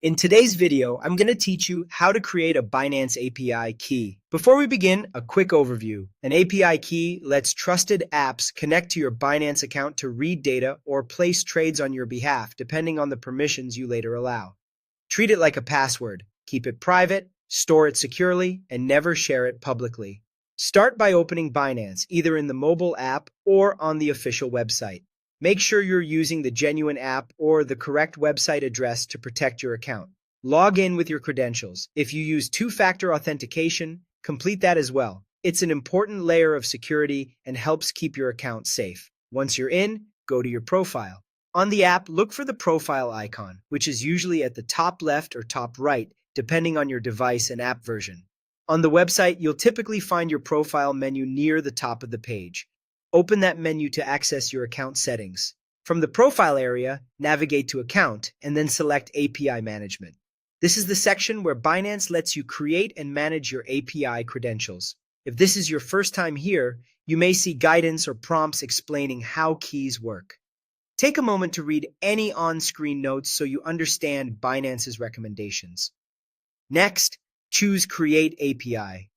In today's video, I'm going to teach you how to create a Binance API key. Before we begin, a quick overview. An API key lets trusted apps connect to your Binance account to read data or place trades on your behalf, depending on the permissions you later allow. Treat it like a password. Keep it private, store it securely, and never share it publicly. Start by opening Binance, either in the mobile app or on the official website. Make sure you're using the genuine app or the correct website address to protect your account. Log in with your credentials. If you use two-factor authentication, complete that as well. It's an important layer of security and helps keep your account safe. Once you're in, go to your profile. On the app, look for the profile icon, which is usually at the top left or top right, depending on your device and app version. On the website, you'll typically find your profile menu near the top of the page. Open that menu to access your account settings. From the profile area, navigate to Account and then select API Management. This is the section where Binance lets you create and manage your API credentials. If this is your first time here, you may see guidance or prompts explaining how keys work. Take a moment to read any on-screen notes so you understand Binance's recommendations. Next, choose Create API.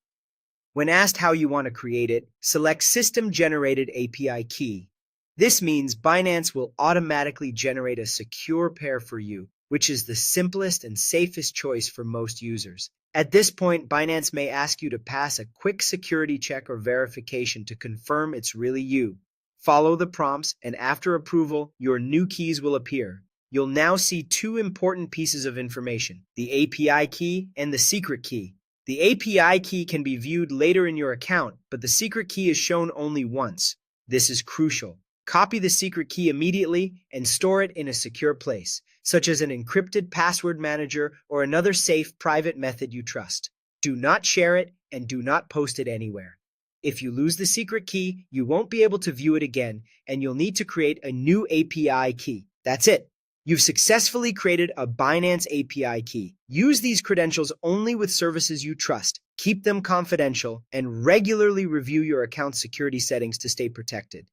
When asked how you want to create it, select System-Generated API Key. This means Binance will automatically generate a secure pair for you, which is the simplest and safest choice for most users. At this point, Binance may ask you to pass a quick security check or verification to confirm it's really you. Follow the prompts, and after approval, your new keys will appear. You'll now see two important pieces of information: the API key and the secret key. The API key can be viewed later in your account, but the secret key is shown only once. This is crucial. Copy the secret key immediately and store it in a secure place, such as an encrypted password manager or another safe private method you trust. Do not share it and do not post it anywhere. If you lose the secret key, you won't be able to view it again, and you'll need to create a new API key. That's it. You've successfully created a Binance API key. Use these credentials only with services you trust. Keep them confidential and regularly review your account security settings to stay protected.